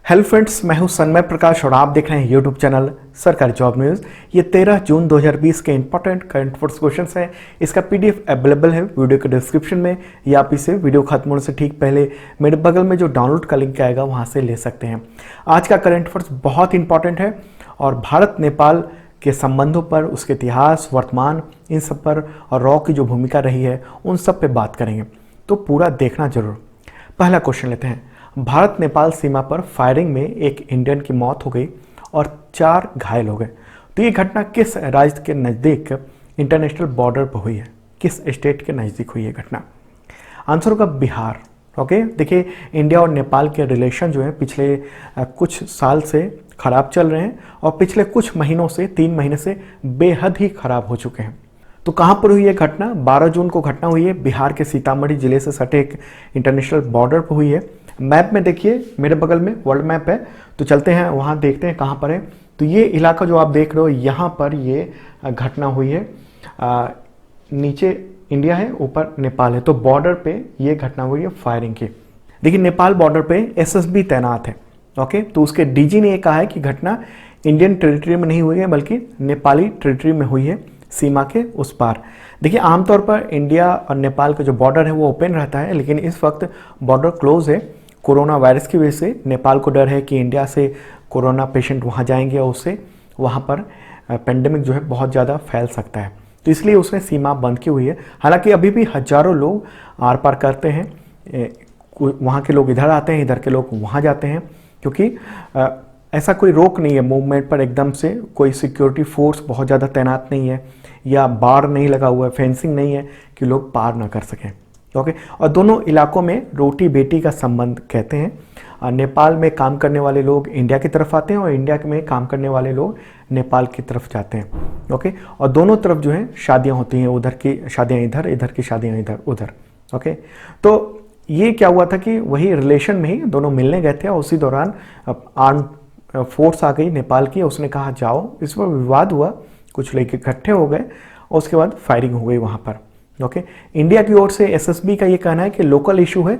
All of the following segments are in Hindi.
हेलो फ्रेंड्स, मैं हूं सन्मय प्रकाश और आप देख रहे हैं यूट्यूब चैनल सरकारी जॉब न्यूज़। ये 13 जून 2020 के इंपॉर्टेंट करंट अफेयर्स क्वेश्चंस हैं। इसका पीडीएफ अवेलेबल है वीडियो के डिस्क्रिप्शन में, या आप इसे वीडियो खत्म होने से ठीक पहले मेरे बगल में जो डाउनलोड का लिंक आएगा वहां से ले सकते हैं। आज का करंट अफेयर्स बहुत इंपॉर्टेंट है और भारत नेपाल के संबंधों पर, उसके इतिहास, वर्तमान, इन सब पर और रॉ की जो भूमिका रही है उन सब पे बात करेंगे, तो पूरा देखना जरूर। पहला क्वेश्चन लेते हैं। भारत नेपाल सीमा पर फायरिंग में एक इंडियन की मौत हो गई और 4 घायल हो गए। तो ये घटना किस राज्य के नज़दीक इंटरनेशनल बॉर्डर पर हुई है? किस स्टेट के नज़दीक हुई है घटना? आंसर होगा बिहार। ओके, देखिए इंडिया और नेपाल के रिलेशन जो है पिछले कुछ साल से ख़राब चल रहे हैं और पिछले कुछ महीनों से 3 महीने से बेहद ही ख़राब हो चुके हैं। तो कहाँ पर हुई है घटना? 12 जून को घटना हुई है बिहार के सीतामढ़ी जिले से सटे एक इंटरनेशनल बॉर्डर पर हुई है। मैप में देखिए, मेरे बगल में वर्ल्ड मैप है, तो चलते हैं वहाँ देखते हैं कहाँ पर है। तो ये इलाका जो आप देख रहे हो, यहाँ पर ये घटना हुई है। नीचे इंडिया है, ऊपर नेपाल है, तो बॉर्डर पे ये घटना हुई है फायरिंग की। देखिए नेपाल बॉर्डर पे एसएसबी तैनात है। ओके, तो उसके डीजी ने ये कहा है कि घटना इंडियन टेरिटरी में नहीं हुई है बल्कि नेपाली टेरिटरी में हुई है, सीमा के उस पार। देखिए आमतौर पर इंडिया और नेपाल का जो बॉर्डर है वो ओपन रहता है, लेकिन इस वक्त बॉर्डर क्लोज है कोरोना वायरस की वजह से। नेपाल को डर है कि इंडिया से कोरोना पेशेंट वहाँ जाएंगे और उससे वहाँ पर पेंडेमिक जो है बहुत ज़्यादा फैल सकता है, तो इसलिए उसने सीमा बंद की हुई है। हालांकि अभी भी हज़ारों लोग आर पार करते हैं, वहाँ के लोग इधर आते हैं, इधर के लोग वहाँ जाते हैं, क्योंकि ऐसा कोई रोक नहीं है मूवमेंट पर। एकदम से कोई सिक्योरिटी फोर्स बहुत ज़्यादा तैनात नहीं है या बार नहीं लगा हुआ है, फेंसिंग नहीं है कि लोग पार ना कर सकें। ओके, और दोनों इलाकों में रोटी बेटी का संबंध कहते हैं। नेपाल में काम करने वाले लोग इंडिया की तरफ आते हैं और इंडिया में काम करने वाले लोग नेपाल की तरफ जाते हैं। ओके, और दोनों तरफ जो है शादियाँ होती हैं, उधर की शादियाँ इधर, इधर की शादियाँ इधर उधर। ओके, तो ये क्या हुआ था कि वही रिलेशन में ही दोनों मिलने गए थे और उसी दौरान आर्म फोर्स आ गई नेपाल की, उसने कहा जाओ। इस पर विवाद हुआ, कुछ लोग इकट्ठे हो गए और उसके बाद फायरिंग हो गई वहाँ पर। ओके, इंडिया की ओर से एसएसबी का ये कहना है कि लोकल इशू है,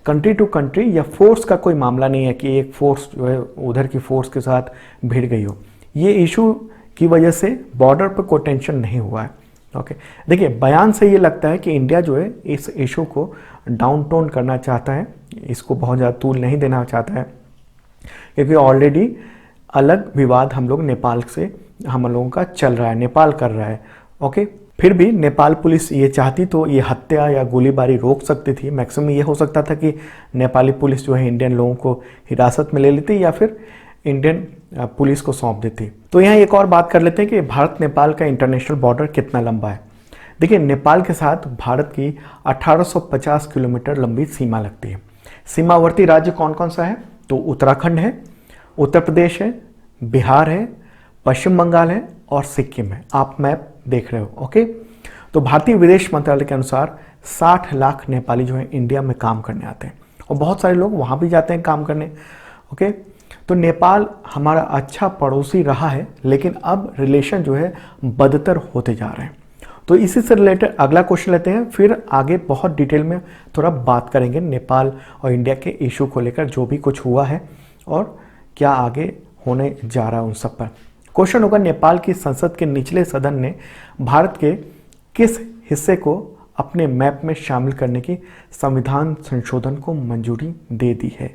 कंट्री टू कंट्री या फोर्स का कोई मामला नहीं है कि एक फोर्स जो है उधर की फोर्स के साथ भिड़ गई हो। ये इशू की वजह से बॉर्डर पर कोई टेंशन नहीं हुआ है। ओके, देखिए बयान से ये लगता है कि इंडिया जो है इस इशू को डाउन टोन करना चाहता है, इसको बहुत ज़्यादा तूल नहीं देना चाहता है, क्योंकि ऑलरेडी अलग विवाद हम लोगों का चल रहा है, नेपाल कर रहा है। ओके, फिर भी नेपाल पुलिस ये चाहती तो ये हत्या या गोलीबारी रोक सकती थी। मैक्सिमम ये हो सकता था कि नेपाली पुलिस जो है इंडियन लोगों को हिरासत में ले लेती या फिर इंडियन पुलिस को सौंप देती। तो यहाँ एक और बात कर लेते हैं कि भारत नेपाल का इंटरनेशनल बॉर्डर कितना लंबा है। देखिए नेपाल के साथ भारत की 1850 किलोमीटर लंबी सीमा लगती है। सीमावर्ती राज्य कौन कौन सा है? तो उत्तराखंड है, उत्तर प्रदेश है, बिहार है, पश्चिम बंगाल है और सिक्किम है। आप मैप देख रहे हो। ओके, तो भारतीय विदेश मंत्रालय के अनुसार 60 लाख नेपाली जो है इंडिया में काम करने आते हैं और बहुत सारे लोग वहाँ भी जाते हैं काम करने। ओके, तो नेपाल हमारा अच्छा पड़ोसी रहा है, लेकिन अब रिलेशन जो है बदतर होते जा रहे हैं। तो इसी से रिलेटेड अगला क्वेश्चन लेते हैं, फिर आगे बहुत डिटेल में थोड़ा बात करेंगे नेपाल और इंडिया के इशू को लेकर, जो भी कुछ हुआ है और क्या आगे होने जा रहा है उन सब पर। क्वेश्चन होगा, नेपाल की संसद के निचले सदन ने भारत के किस हिस्से को अपने मैप में शामिल करने की संविधान संशोधन को मंजूरी दे दी है?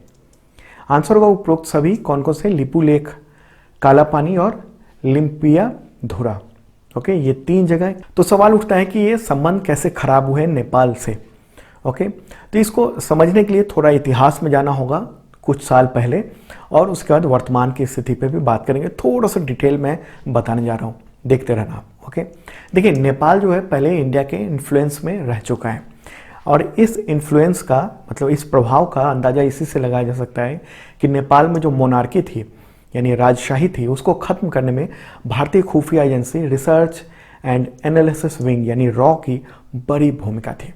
आंसर होगा उपरोक्त सभी। कौन कौन से? लिपुलेख, कालापानी और लिम्पिया धुरा। ओके, ये 3 जगह। तो सवाल उठता है कि ये संबंध कैसे खराब हुए नेपाल से। ओके, तो इसको समझने के लिए थोड़ा इतिहास में जाना होगा कुछ साल पहले, और उसके बाद वर्तमान की स्थिति पे भी बात करेंगे। थोड़ा सा डिटेल में बताने जा रहा हूँ, देखते रहना आप। ओके, देखिए नेपाल जो है पहले इंडिया के इन्फ्लुएंस में रह चुका है और इस इन्फ्लुएंस का मतलब इस प्रभाव का अंदाज़ा इसी से लगाया जा सकता है कि नेपाल में जो मोनार्की थी यानी राजशाही थी, उसको ख़त्म करने में भारतीय खुफिया agency research and analysis wing यानी रॉ की बड़ी भूमिका थी।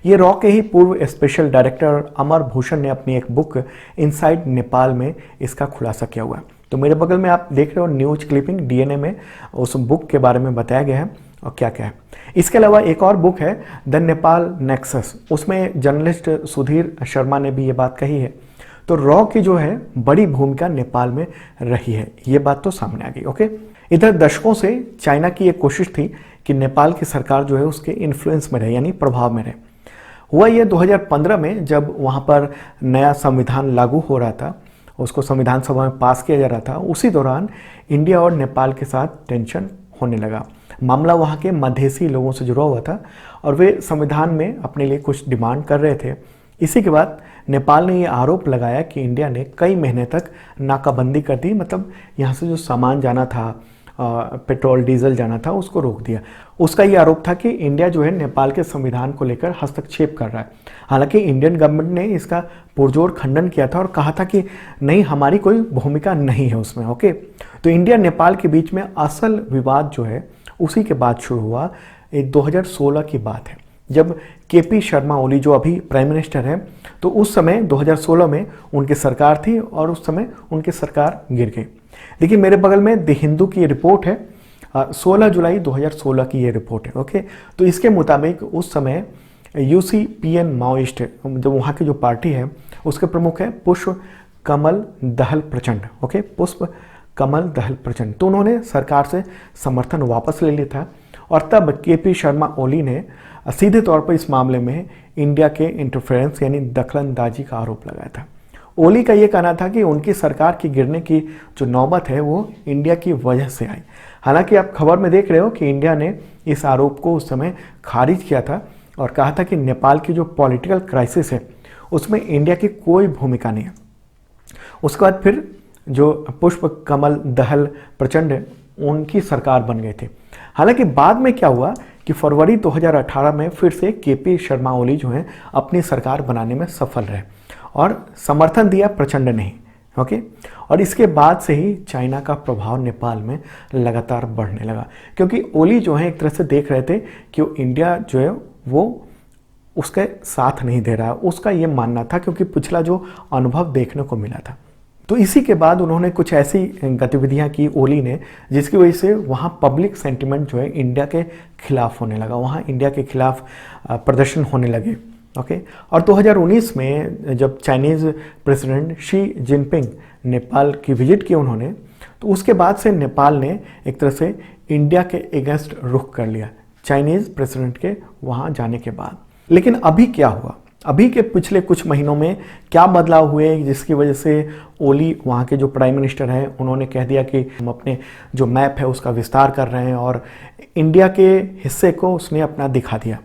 ये रॉ के ही पूर्व स्पेशल डायरेक्टर अमर भूषण ने अपनी एक बुक इनसाइड नेपाल में इसका खुलासा किया हुआ है। तो मेरे बगल में आप देख रहे हो न्यूज क्लिपिंग, डीएनए में उस बुक के बारे में बताया गया है और क्या क्या है। इसके अलावा एक और बुक है द नेपाल नेक्सस, उसमें जर्नलिस्ट सुधीर शर्मा ने भी ये बात कही है। तो रॉ की जो है बड़ी भूमिका नेपाल में रही है, ये बात तो सामने आ गई। ओके, इधर दशकों से चाइना की एक कोशिश थी कि नेपाल की सरकार जो है उसके इन्फ्लुएंस में रहे, यानी प्रभाव में रहे। हुआ ये 2015 में जब वहाँ पर नया संविधान लागू हो रहा था, उसको संविधान सभा में पास किया जा रहा था, उसी दौरान इंडिया और नेपाल के साथ टेंशन होने लगा। मामला वहाँ के मधेसी लोगों से जुड़ा हुआ था और वे संविधान में अपने लिए कुछ डिमांड कर रहे थे। इसी के बाद नेपाल ने ये आरोप लगाया कि इंडिया ने कई महीने तक नाकाबंदी कर दी, मतलब यहाँ से जो सामान जाना था, पेट्रोल डीजल जाना था, उसको रोक दिया। उसका ये आरोप था कि इंडिया जो है नेपाल के संविधान को लेकर हस्तक्षेप कर रहा है। हालांकि इंडियन गवर्नमेंट ने इसका पुरजोर खंडन किया था और कहा था कि नहीं, हमारी कोई भूमिका नहीं है उसमें। ओके, तो इंडिया नेपाल के बीच में असल विवाद जो है उसी के बाद शुरू हुआ। 2016 की बात है, जब केपी शर्मा ओली जो अभी प्राइम मिनिस्टर है, तो उस समय 2016 में उनकी सरकार थी और उस समय उनकी सरकार गिर गई। देखिए मेरे बगल में द हिंदू की रिपोर्ट है, 16 जुलाई 2016 की ये रिपोर्ट है। ओके, तो इसके मुताबिक उस समय UCPN माओइस्ट जो वहाँ की जो पार्टी है उसके प्रमुख है पुष्प कमल दहल प्रचंड। ओके, पुष्प कमल दहल प्रचंड, तो उन्होंने सरकार से समर्थन वापस ले लिया था और तब केपी शर्मा ओली ने सीधे तौर पर इस मामले में इंडिया के इंटरफेरेंस यानी दखलंदाजी का आरोप लगाया था। ओली का ये कहना था कि उनकी सरकार की गिरने की जो नौबत है वो इंडिया की वजह से आई। हालांकि आप खबर में देख रहे हो कि इंडिया ने इस आरोप को उस समय खारिज किया था और कहा था कि नेपाल की जो पॉलिटिकल क्राइसिस है उसमें इंडिया की कोई भूमिका नहीं है। उसके बाद फिर जो पुष्प कमल दहल प्रचंड है उनकी सरकार बन गए थे। हालांकि बाद में क्या हुआ कि फरवरी 2018 में फिर से केपी शर्मा ओली जो है अपनी सरकार बनाने में सफल रहे और समर्थन दिया प्रचंड नहीं। ओके, और इसके बाद से ही चाइना का प्रभाव नेपाल में लगातार बढ़ने लगा, क्योंकि ओली जो है एक तरह से देख रहे थे कि वो इंडिया जो है वो उसके साथ नहीं दे रहा, उसका ये मानना था, क्योंकि पिछला जो अनुभव देखने को मिला था। तो इसी के बाद उन्होंने कुछ ऐसी गतिविधियां की ओली ने जिसकी वजह से वहाँ पब्लिक सेंटिमेंट जो है इंडिया के खिलाफ होने लगा, वहाँ इंडिया के खिलाफ प्रदर्शन होने लगे। ओके, और 2019 में जब Chinese president Xi Jinping Nepal की विजिट की उन्होंने, तो उसके बाद से नेपाल ने एक तरह से इंडिया के अगेंस्ट रुख कर लिया चाइनीज़ प्रेसिडेंट के वहाँ जाने के बाद। लेकिन अभी क्या हुआ, अभी के पिछले कुछ महीनों में क्या बदलाव हुए जिसकी वजह से ओली वहाँ के जो प्राइम मिनिस्टर हैं उन्होंने कह दिया कि हम अपने जो मैप है उसका विस्तार कर रहे हैं और इंडिया के हिस्से को उसने अपना दिखा दिया।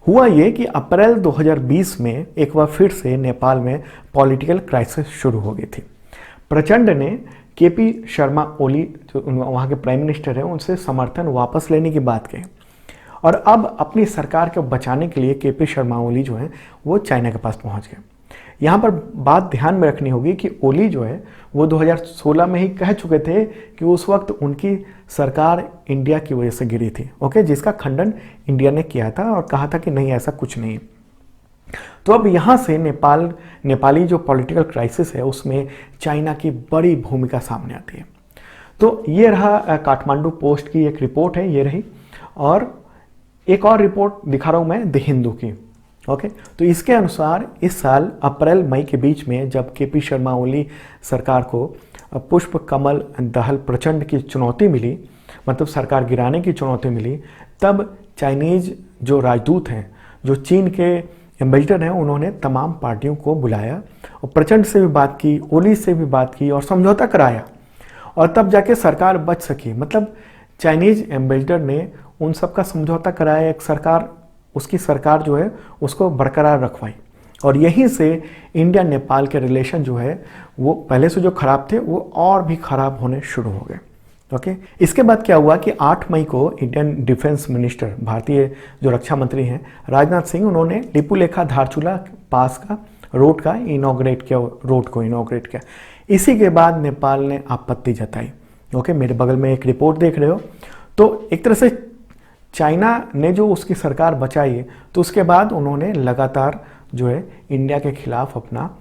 हुआ ये कि अप्रैल 2020 में एक बार फिर से नेपाल में पॉलिटिकल क्राइसिस शुरू हो गई थी। प्रचंड ने केपी शर्मा ओली जो वहाँ के प्राइम मिनिस्टर हैं उनसे समर्थन वापस लेने की बात कही और अब अपनी सरकार को बचाने के लिए केपी शर्मा ओली जो है वो चाइना के पास पहुँच गए। यहाँ पर बात ध्यान में रखनी होगी कि ओली जो है वो 2016 में ही कह चुके थे कि उस वक्त उनकी सरकार इंडिया की वजह से गिरी थी। ओके, जिसका खंडन इंडिया ने किया था और कहा था कि नहीं, ऐसा कुछ नहीं। तो अब यहाँ से नेपाली जो पॉलिटिकल क्राइसिस है उसमें चाइना की बड़ी भूमिका सामने आती है। तो ये रहा काठमांडू पोस्ट की एक रिपोर्ट है, ये रही, और एक और रिपोर्ट दिखा रहा हूँ मैं द हिंदू की। ओके, तो इसके अनुसार इस साल अप्रैल मई के बीच में जब केपी शर्मा ओली सरकार को पुष्प कमल दहल प्रचंड की चुनौती मिली, मतलब सरकार गिराने की चुनौती मिली, तब चाइनीज़ जो राजदूत हैं, जो चीन के एम्बेसडर हैं, उन्होंने तमाम पार्टियों को बुलाया और प्रचंड से भी बात की, ओली से भी बात की और समझौता कराया और तब जाके सरकार बच सकी। मतलब चाइनीज़ एम्बेसडर ने उन सब का समझौता कराया, एक सरकार, उसकी सरकार जो है उसको बरकरार रखवाई और यहीं से इंडिया नेपाल के रिलेशन जो है वो पहले से जो खराब थे वो और भी खराब होने शुरू हो गए। ओके, इसके बाद क्या हुआ कि 8 मई को इंडियन डिफेंस मिनिस्टर, भारतीय जो रक्षा मंत्री हैं राजनाथ सिंह, उन्होंने लिपुलेखा धारचूला पास का रोड को इनॉग्रेट किया। इसी के बाद नेपाल ने आपत्ति जताई। ओके, मेरे बगल में एक रिपोर्ट देख रहे हो। तो एक तरह से चाइना ने जो उसकी सरकार बचाई तो उसके बाद उन्होंने लगातार जो है इंडिया के खिलाफ अपना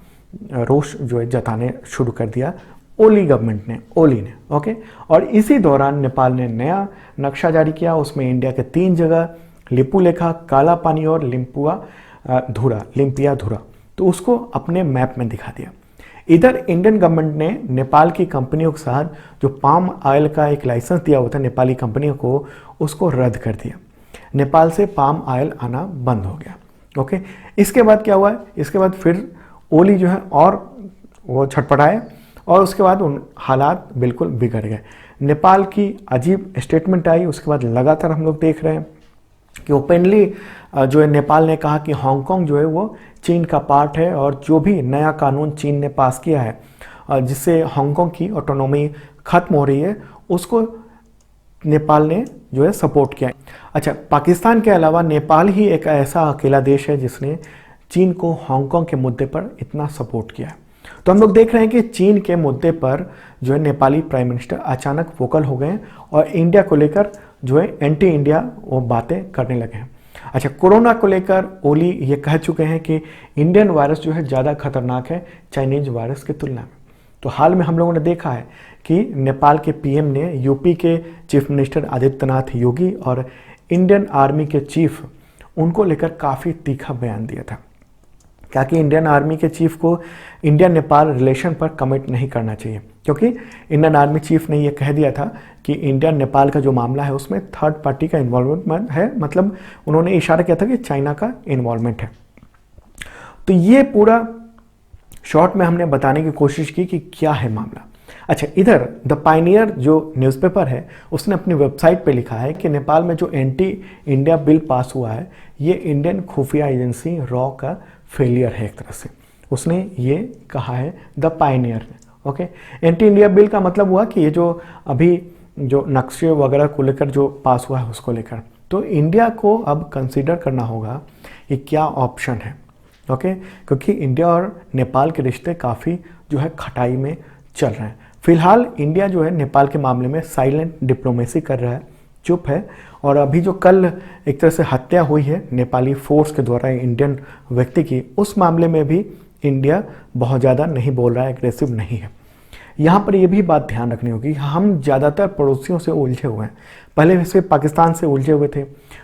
रोष जो है जताने शुरू कर दिया ओली गवर्नमेंट ने, ओली ने। ओके, और इसी दौरान नेपाल ने नया नक्शा जारी किया, उसमें इंडिया के 3 जगह लिपुलेखा, काला पानी और लिम्पिया धुरा, तो उसको अपने मैप में दिखा दिया। इधर इंडियन गवर्नमेंट ने नेपाल की कंपनियों के साथ जो पाम ऑयल का एक लाइसेंस दिया हुआ था नेपाली कंपनियों को, उसको रद्द कर दिया। नेपाल से पाम ऑयल आना बंद हो गया। ओके, इसके बाद क्या हुआ, इसके बाद फिर ओली जो है और वो छटपटाए और उसके बाद उन हालात बिल्कुल बिगड़ गए। नेपाल की अजीब स्टेटमेंट आई, उसके बाद लगातार हम लोग देख रहे हैं कि ओपनली जो है नेपाल ने कहा कि हांगकांग जो है वो चीन का पार्ट है और जो भी नया कानून चीन ने पास किया है जिससे हांगकांग की ऑटोनॉमी खत्म हो रही है, उसको नेपाल ने जो है सपोर्ट किया। अच्छा, पाकिस्तान के अलावा नेपाल ही एक ऐसा अकेला देश है जिसने चीन को हांगकांग के मुद्दे पर इतना सपोर्ट किया है। तो हम लोग देख रहे हैं कि चीन के मुद्दे पर जो है नेपाली प्राइम मिनिस्टर अचानक वोकल हो गए और इंडिया को लेकर जो है एंटी इंडिया वो बातें करने लगे हैं। अच्छा, कोरोना को लेकर ओली ये कह चुके हैं कि इंडियन वायरस जो है ज़्यादा खतरनाक है चाइनीज वायरस की तुलना में। तो हाल में हम लोगों ने देखा है कि नेपाल के पीएम ने यूपी के चीफ मिनिस्टर आदित्यनाथ योगी और इंडियन आर्मी के चीफ उनको लेकर काफ़ी तीखा बयान दिया था, क्या कि इंडियन आर्मी के चीफ को इंडिया नेपाल रिलेशन पर कमेंट नहीं करना चाहिए, क्योंकि इंडियन आर्मी चीफ ने यह कह दिया था कि इंडिया नेपाल का जो मामला है उसमें थर्ड पार्टी का इन्वॉल्वमेंट है, मतलब उन्होंने इशारा किया था कि चाइना का इन्वॉल्वमेंट है। तो ये पूरा शॉर्ट में हमने बताने की कोशिश की कि क्या है मामला। अच्छा, इधर द पायनियर जो न्यूज़पेपर है उसने अपनी वेबसाइट पे लिखा है कि नेपाल में जो एंटी इंडिया बिल पास हुआ है ये इंडियन खुफिया एजेंसी रॉ का फेलियर है एक तरह से, उसने ये कहा है द पायनियर ने। ओके, एंटी इंडिया बिल का मतलब हुआ कि ये जो अभी जो नक्शे वगैरह को लेकर जो पास हुआ है उसको लेकर, तो इंडिया को अब कंसीडर करना होगा कि क्या ऑप्शन है। ओके, क्योंकि इंडिया और नेपाल के रिश्ते काफ़ी जो है खटाई में चल रहे हैं। फिलहाल इंडिया जो है नेपाल के मामले में साइलेंट डिप्लोमेसी कर रहा है, चुप है। और अभी जो कल एक तरह से हत्या हुई है नेपाली फोर्स के द्वारा इंडियन व्यक्ति की, उस मामले में भी इंडिया बहुत ज़्यादा नहीं बोल रहा है, एग्रेसिव नहीं है। यहाँ पर यह भी बात ध्यान रखनी होगी, हम ज़्यादातर पड़ोसियों से उलझे हुए हैं। पहले वैसे पाकिस्तान से उलझे हुए थे,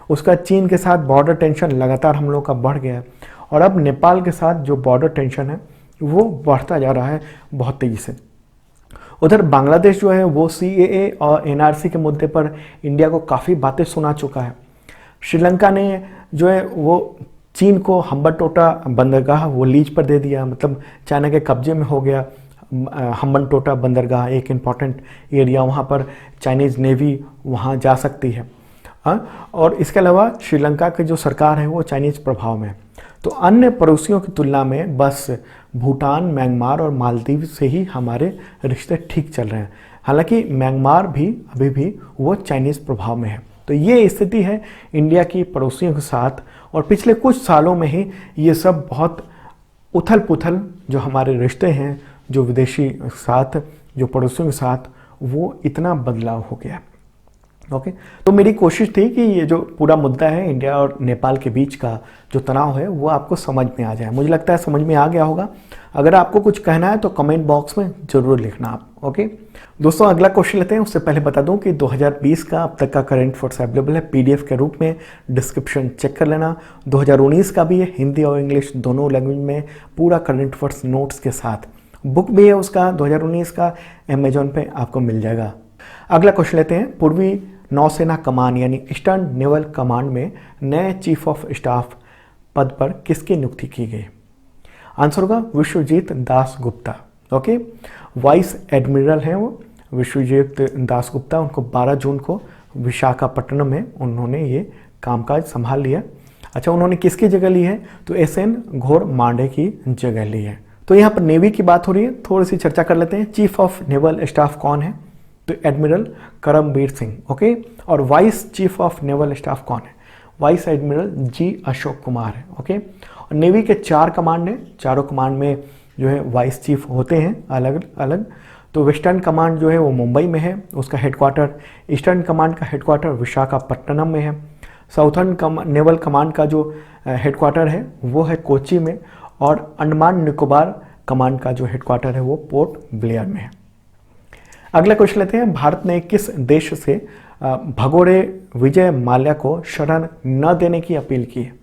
उसका चीन के साथ बॉर्डर टेंशन लगातार हम लोग का बढ़ गया है और अब नेपाल के साथ जो बॉर्डर टेंशन है वो बढ़ता जा रहा है बहुत तेज़ी से। उधर बांग्लादेश जो है वो CAA और NRC के मुद्दे पर इंडिया को काफ़ी बातें सुना चुका है। श्रीलंका ने जो है वो चीन को हम्बनटोटा बंदरगाह वो लीज पर दे दिया, मतलब चाइना के कब्जे में हो गया। हम्बनटोटा बंदरगाह एक इम्पॉर्टेंट एरिया, वहाँ पर चाइनीज़ नेवी वहाँ जा सकती है। और इसके अलावा श्रीलंका की जो सरकार है वो चाइनीज़ प्रभाव में है। तो अन्य पड़ोसियों की तुलना में बस भूटान, म्यांमार और मालदीव से ही हमारे रिश्ते ठीक चल रहे हैं। हालांकि म्यांमार भी अभी भी वो चाइनीज़ प्रभाव में है। तो ये स्थिति है इंडिया की पड़ोसियों के साथ, और पिछले कुछ सालों में ही ये सब बहुत उथल पुथल जो हमारे रिश्ते हैं जो विदेशी साथ, जो पड़ोसियों के साथ, वो इतना बदलाव हो गया। ओके, तो मेरी कोशिश थी कि ये जो पूरा मुद्दा है इंडिया और नेपाल के बीच का जो तनाव है वो आपको समझ में आ जाए। मुझे लगता है समझ में आ गया होगा। अगर आपको कुछ कहना है तो कमेंट बॉक्स में ज़रूर लिखना आप। ओके दोस्तों, अगला क्वेश्चन लेते हैं। उससे पहले बता दूं कि 2020 का अब तक का करंट अफेयर्स अवेलेबल है PDF के रूप में, डिस्क्रिप्शन चेक कर लेना। 2019 का भी है, हिंदी और इंग्लिश दोनों लैंग्वेज में, पूरा करंट अफेयर्स नोट्स के साथ। बुक भी है उसका 2019 का, अमेजोन पे आपको मिल जाएगा। अगला क्वेश्चन लेते हैं। पूर्वी नौसेना कमान यानी ईस्टर्न नेवल कमांड में नए चीफ ऑफ स्टाफ पद पर किसकी नियुक्ति की गई? आंसर होगा Vishwajeet Das Gupta. Okay, vice admiral हैं वो विश्वजीत दास गुप्ता। उनको 12 जून को विशाखापट्टनम में उन्होंने ये कामकाज संभाल लिया। अच्छा, उन्होंने किसकी जगह ली है? तो SN घोर मांडे की जगह ली है। तो यहाँ पर नेवी की बात हो रही है, थोड़ी सी चर्चा कर लेते हैं। चीफ ऑफ नेवल स्टाफ कौन है? तो एडमिरल करमबीर सिंह। ओके, और vice chief of naval staff कौन है? Vice admiral G Ashok Kumar है। ओके, और नेवी के 4 कमांड हैं, चारों कमांड में जो है वाइस चीफ होते हैं अलग अलग। तो वेस्टर्न कमांड जो है वो मुंबई में है, उसका हेडक्वार्टर। ईस्टर्न कमांड का हेडक्वार्टर विशाखापट्टनम में है। साउथर्न नेवल कमांड का जो हेडक्वार्टर है वो है कोची में, और अंडमान निकोबार कमांड का जो हेडक्वार्टर है वो पोर्ट ब्लेयर में है। अगला क्वेश्चन लेते हैं। भारत ने किस देश से भगोड़े विजय माल्या को शरण न देने की अपील की है?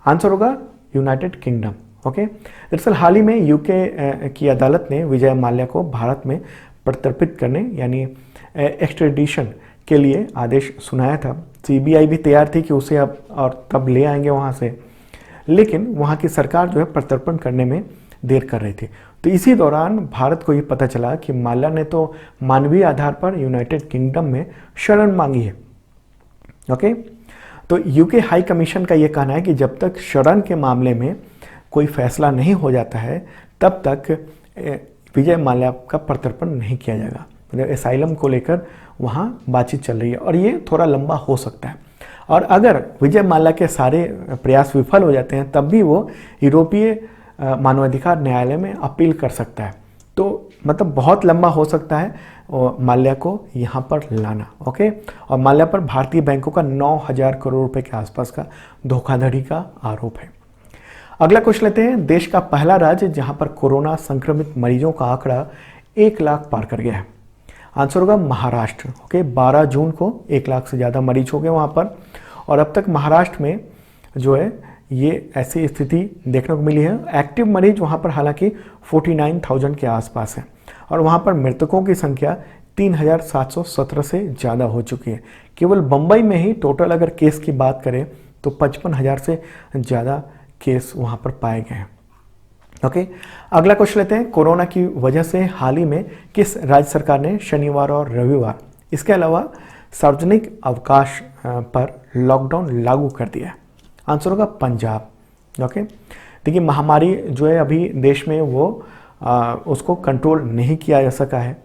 आंसर होगा यूनाइटेड किंगडम। ओके, दरअसल हाल ही में यूके की अदालत ने विजय माल्या को भारत में प्रत्यर्पित करने यानी एक्सट्रेडिशन के लिए आदेश सुनाया था। सीबीआई भी तैयार थी कि उसे अब और तब ले आएंगे वहाँ से, लेकिन वहाँ की सरकार जो है प्रत्यर्पण करने में देर कर रही थी। तो इसी दौरान भारत को ये पता चला कि माल्या ने तो मानवीय आधार पर यूनाइटेड किंगडम में शरण मांगी है। ओके, तो यूके हाई कमीशन का ये कहना है कि जब तक शरण के मामले में कोई फैसला नहीं हो जाता है तब तक विजय माल्या का प्रत्यर्पण नहीं किया जाएगा। मतलब एसाइलम को लेकर वहाँ बातचीत चल रही है और ये थोड़ा लंबा हो सकता है। और अगर विजय माल्या के सारे प्रयास विफल हो जाते हैं तब भी वो यूरोपीय मानवाधिकार न्यायालय में अपील कर सकता है। तो मतलब बहुत लंबा हो सकता है माल्या को यहाँ पर लाना। ओके, और माल्या पर भारतीय बैंकों का 9,000 करोड़ रुपए के आसपास का धोखाधड़ी का आरोप है। अगला क्वेश्चन लेते हैं। देश का पहला राज्य जहाँ पर कोरोना संक्रमित मरीजों का आंकड़ा 1 लाख पार कर गया है। आंसर होगा महाराष्ट्र। ओके, 12 जून को 1 लाख से ज़्यादा मरीज हो गए वहाँ पर, और अब तक महाराष्ट्र में जो है ये ऐसी स्थिति देखने को मिली है। एक्टिव मरीज वहाँ पर हालांकि 49,000 के आसपास है और वहाँ पर मृतकों की संख्या 3,717 से ज़्यादा हो चुकी है। केवल बम्बई में ही टोटल अगर केस की बात करें तो 55,000 से ज़्यादा केस वहाँ पर पाए गए हैं। ओके, अगला क्वेश्चन लेते हैं। कोरोना की वजह से हाल ही में किस राज्य सरकार ने शनिवार और रविवार इसके अलावा सार्वजनिक अवकाश पर लॉकडाउन लागू कर दिया है? आंसर होगा पंजाब। ओके, देखिए महामारी जो है अभी देश में वो उसको कंट्रोल नहीं किया जा सका है,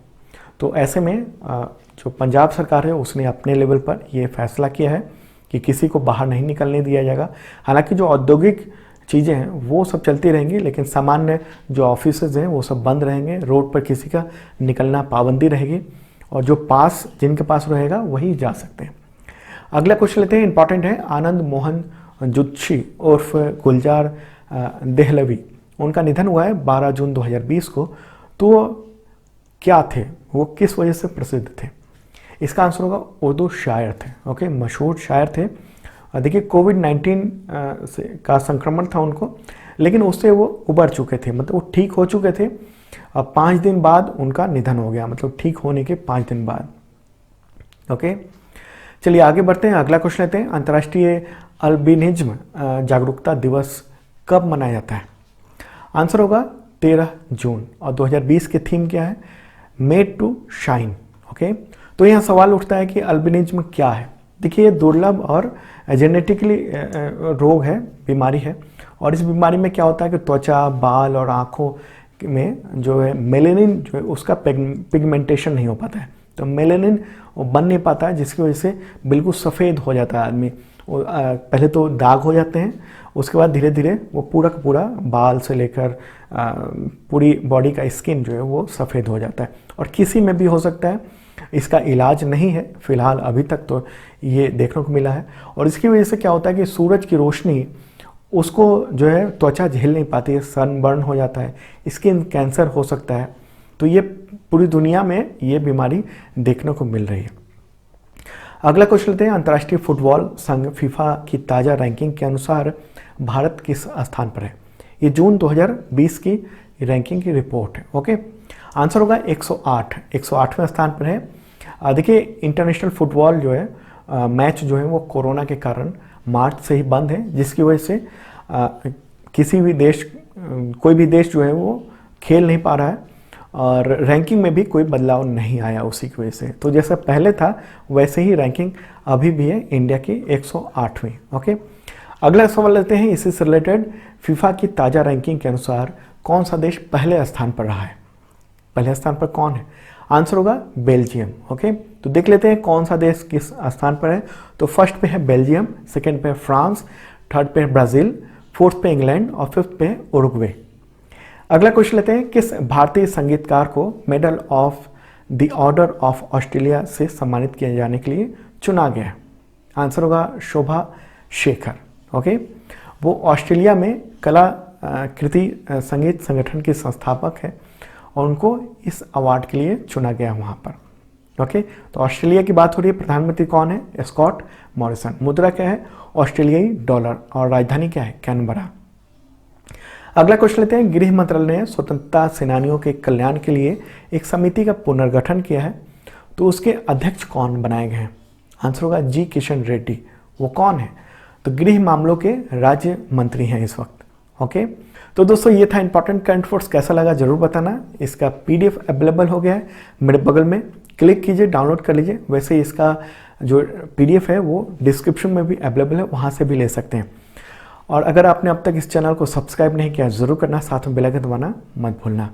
तो ऐसे में जो पंजाब सरकार है उसने अपने लेवल पर ये फैसला किया है कि किसी को बाहर नहीं निकलने दिया जाएगा। हालांकि जो औद्योगिक चीज़ें हैं वो सब चलती रहेंगी, लेकिन सामान्य जो ऑफिसेज हैं वो सब बंद रहेंगे। रोड पर किसी का निकलना पाबंदी रहेगी और जो पास जिनके पास रहेगा वही जा सकते हैं। अगला क्वेश्चन लेते हैं, इंपॉर्टेंट है। आनंद मोहन जुत्शी उर्फ गुलजार देहलवी, उनका निधन हुआ है 12 जून 2020 को। तो वो क्या थे, वो किस वजह से प्रसिद्ध थे? इसका आंसर होगा उर्दू शायर थे। ओके, मशहूर शायर थे। देखिए कोविड-19 का संक्रमण था उनको, लेकिन उससे वो उबर चुके थे, मतलब वो ठीक हो चुके थे। 5 दिन बाद उनका निधन हो गया, मतलब ठीक होने के 5 दिन बाद। ओके, चलिए आगे बढ़ते हैं। अगला क्वेश्चन लेते हैं। अंतर्राष्ट्रीय अल्बिनिज्म जागरूकता दिवस कब मनाया जाता है? आंसर होगा 13 जून। और 2020 की थीम क्या है? Made to shine. ओके, तो यहाँ सवाल उठता है कि अल्बिनिज्म क्या है? देखिए ये दुर्लभ और जेनेटिकली रोग है, बीमारी है, और इस बीमारी में क्या होता है कि त्वचा, बाल और आँखों में जो है मेलेनिन जो है उसका पिगमेंटेशन नहीं हो पाता है। तो मेलेनिन बन नहीं पाता है, जिसकी वजह से बिल्कुल सफ़ेद हो जाता है आदमी। पहले तो दाग हो जाते हैं, उसके बाद धीरे धीरे वो पूरा का पूरा बाल से लेकर पूरी बॉडी का स्किन जो है वो सफ़ेद हो जाता है। और किसी में भी हो सकता है, इसका इलाज नहीं है फिलहाल अभी तक, तो ये देखने को मिला है। और इसकी वजह से क्या होता है कि सूरज की रोशनी उसको जो है त्वचा झेल नहीं पाती है, सनबर्न हो जाता है, स्किन कैंसर हो सकता है। तो ये पूरी दुनिया में ये बीमारी देखने को मिल रही है। अगला क्वेश्चन लेते हैं। अंतर्राष्ट्रीय फुटबॉल संघ फीफा की ताज़ा रैंकिंग के अनुसार भारत किस स्थान पर है? ये जून 2020 की रैंकिंग की रिपोर्ट है। ओके, आंसर होगा 108वें स्थान पर है। देखिए इंटरनेशनल फुटबॉल जो है मैच जो है वो कोरोना के कारण मार्च से ही बंद है, जिसकी वजह से किसी भी देश कोई भी देश जो है वो खेल नहीं पा रहा है और रैंकिंग में भी कोई बदलाव नहीं आया उसी की वजह से। तो जैसा पहले था वैसे ही रैंकिंग अभी भी है, इंडिया की 108वीं। ओके, अगला सवाल लेते हैं इसी से रिलेटेड। फीफा की ताज़ा रैंकिंग के अनुसार कौन सा देश पहले स्थान पर रहा है? पहले स्थान पर कौन है? आंसर होगा बेल्जियम। ओके, तो देख लेते हैं कौन सा देश किस स्थान पर है। तो फर्स्ट पे है बेल्जियम, सेकंड पे है फ्रांस, थर्ड पे है ब्राज़ील, फोर्थ पे इंग्लैंड और फिफ्थ पे है उरुग्वे। अगला क्वेश्चन लेते हैं। किस भारतीय संगीतकार को medal of the order of Australia से सम्मानित किए जाने के लिए चुना गया है? आंसर होगा शोभा शेखर। ओके, वो ऑस्ट्रेलिया में कला कृति संगीत संगठन के संस्थापक है और उनको इस अवार्ड के लिए चुना गया है वहाँ पर। ओके, तो ऑस्ट्रेलिया की बात हो रही है। प्रधानमंत्री कौन है? Scott Morrison. मुद्रा क्या है? ऑस्ट्रेलियाई डॉलर। और राजधानी क्या है? कैनबरा। अगला क्वेश्चन लेते हैं, गृह मंत्रालय ने स्वतंत्रता सेनानियों के कल्याण के लिए एक समिति का पुनर्गठन किया है, तो उसके अध्यक्ष कौन बनाए गए हैं? आंसर होगा जी किशन रेड्डी। वो कौन है? तो गृह मामलों के राज्य मंत्री हैं इस वक्त। ओके, तो दोस्तों ये था इंपॉर्टेंट करंट अफेयर्स। कैसा लगा जरूर बताना। इसका पीडीएफ अवेलेबल हो गया है मेरे बगल में, क्लिक कीजिए, डाउनलोड कर लीजिए। वैसे इसका जो पीडीएफ है वो डिस्क्रिप्शन में भी अवेलेबल है, वहाँ से भी ले सकते हैं। और अगर आपने अब तक इस चैनल को सब्सक्राइब नहीं किया ज़रूर करना, साथ में बेल आइकन दबाना मत भूलना।